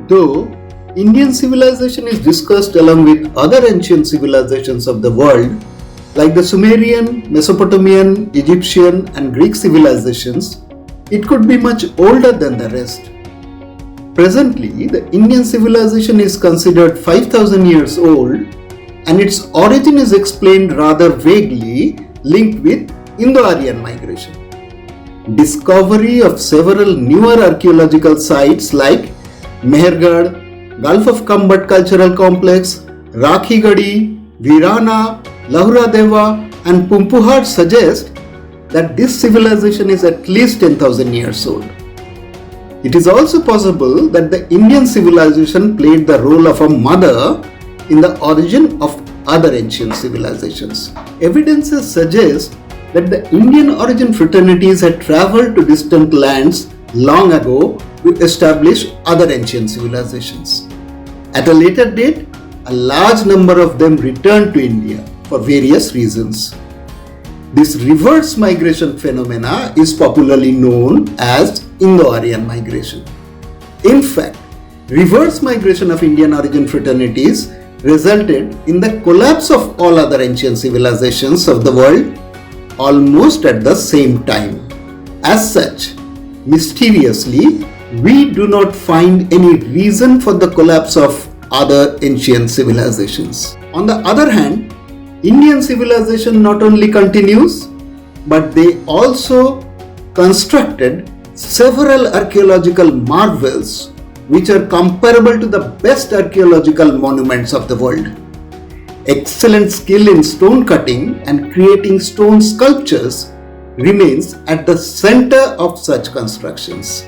Though Indian civilization is discussed along with other ancient civilizations of the world, like the Sumerian, Mesopotamian, Egyptian, and Greek civilizations, it could be much older than the rest. Presently, the Indian civilization is considered 5000 years old, and its origin is explained rather vaguely, linked with Indo-Aryan migration. Discovery of several newer archaeological sites like Mehergarh, Gulf of Kambat Cultural Complex, Rakhigadi, Virana, Lahura Deva, and Pumpuhar suggest that this civilization is at least 10,000 years old. It is also possible that the Indian civilization played the role of a mother in the origin of other ancient civilizations. Evidences suggest that the Indian origin fraternities had traveled to distant lands long ago to establish other ancient civilizations. At a later date, a large number of them returned to India for various reasons. This reverse migration phenomena is popularly known as Indo-Aryan migration. In fact, reverse migration of Indian origin fraternities resulted in the collapse of all other ancient civilizations of the world almost at the same time. As such, mysteriously, we do not find any reason for the collapse of other ancient civilizations. On the other hand, Indian civilization not only continues, but they also constructed several archaeological marvels which are comparable to the best archaeological monuments of the world. Excellent skill in stone cutting and creating stone sculptures remains at the center of such constructions.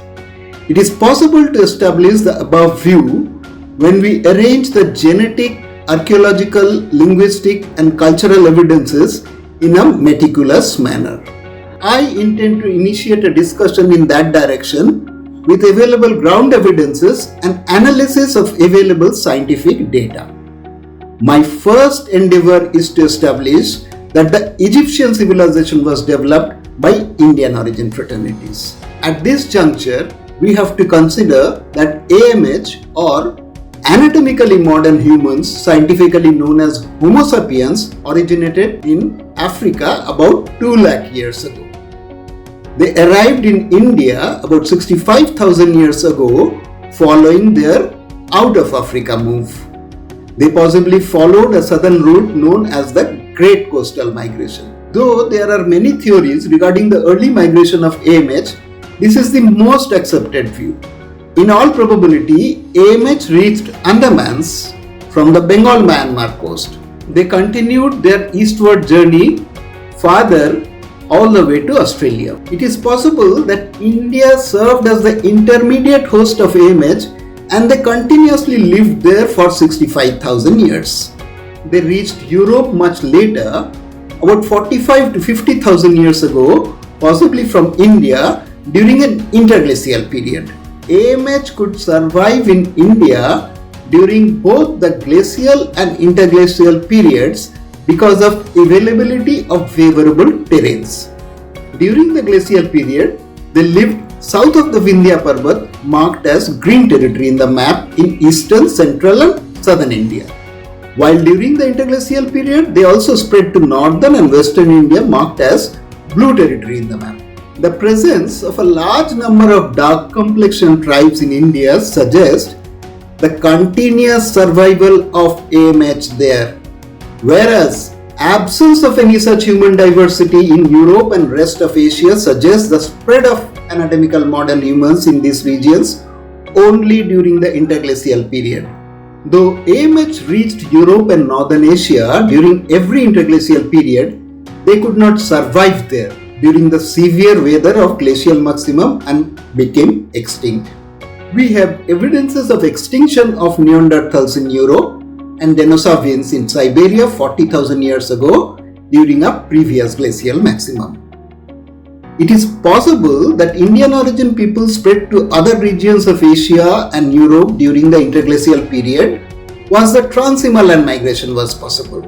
It is possible to establish the above view when we arrange the genetic, archaeological, linguistic, and cultural evidences in a meticulous manner. I intend to initiate a discussion in that direction with available ground evidences and analysis of available scientific data. My first endeavor is to establish that the Egyptian civilization was developed by Indian origin fraternities. At this juncture, we have to consider that AMH, or anatomically modern humans, scientifically known as Homo sapiens, originated in Africa about 2 lakh years ago. They arrived in India about 65,000 years ago following their out of Africa move. They possibly followed a southern route known as the Great Coastal Migration. Though there are many theories regarding the early migration of AMH, this is the most accepted view. In all probability, AMH reached Andamans from the Bengal-Myanmar coast. They continued their eastward journey farther all the way to Australia. It is possible that India served as the intermediate host of AMH and they continuously lived there for 65,000 years. They reached Europe much later, about 45 to 50,000 years ago, possibly from India during an interglacial period. AMH could survive in India during both the glacial and interglacial periods because of availability of favorable terrains. During the glacial period, they lived south of the Vindhya Parbat, marked as green territory in the map in eastern, central and southern India. While during the interglacial period, they also spread to northern and western India, marked as blue territory in the map. The presence of a large number of dark complexion tribes in India suggests the continuous survival of AMH there, whereas absence of any such human diversity in Europe and rest of Asia suggests the spread of anatomical modern humans in these regions only during the interglacial period. Though AMH reached Europe and northern Asia during every interglacial period, they could not survive there during the severe weather of glacial maximum and became extinct. We have evidences of extinction of Neanderthals in Europe and Denisovans in Siberia 40,000 years ago during a previous glacial maximum. It is possible that Indian origin people spread to other regions of Asia and Europe during the interglacial period once the Trans-Himalayan migration was possible.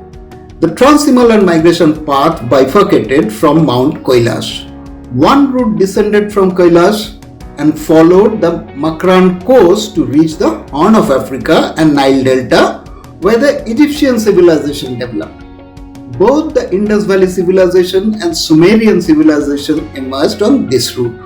The Trans-Himalayan migration path bifurcated from Mount Kailash. One route descended from Kailash and followed the Makran coast to reach the Horn of Africa and Nile Delta, where the Egyptian civilization developed. Both the Indus Valley Civilization and Sumerian civilization emerged on this route,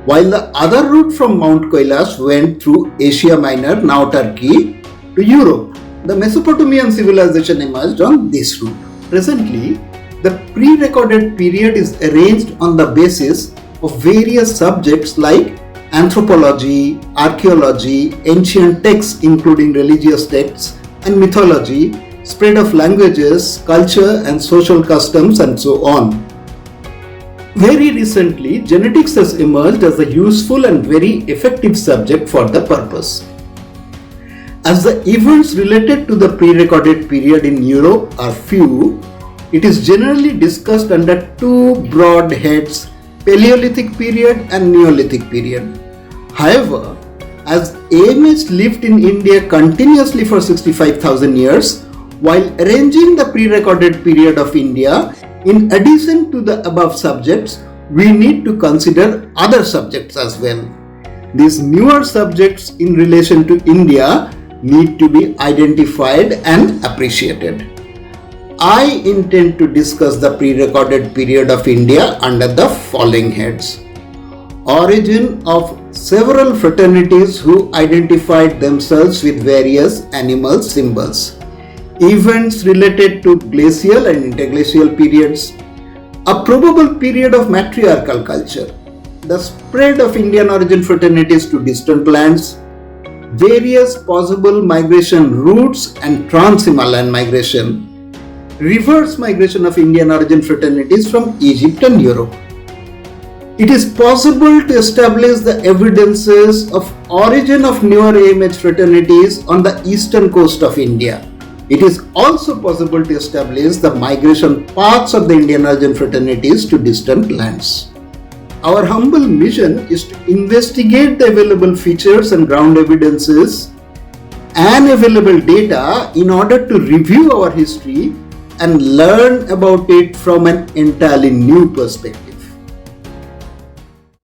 while the other route from Mount Kailash went through Asia Minor, now Turkey, to Europe. The Mesopotamian civilization emerged on this route. Presently, the pre-recorded period is arranged on the basis of various subjects like anthropology, archaeology, ancient texts including religious texts, and mythology, spread of languages, culture and social customs, and so on. Very recently, genetics has emerged as a useful and very effective subject for the purpose. As the events related to the pre-recorded period in Europe are few, it is generally discussed under two broad heads: Paleolithic period and Neolithic period. However, as AMH lived in India continuously for 65,000 years, while arranging the pre-recorded period of India, in addition to the above subjects, we need to consider other subjects as well. These newer subjects in relation to India need to be identified and appreciated. I intend to discuss the pre-recorded period of India under the following heads: origin of several fraternities who identified themselves with various animal symbols, events related to glacial and interglacial periods, a probable period of matriarchal culture, the spread of Indian origin fraternities to distant lands, various possible migration routes and trans-Himalayan migration, reverse migration of Indian origin fraternities from Egypt and Europe. It is possible to establish the evidences of origin of newer AMH fraternities on the eastern coast of India. It is also possible to establish the migration paths of the Indian origin fraternities to distant lands. Our humble mission is to investigate the available features and ground evidences and available data in order to review our history and learn about it from an entirely new perspective.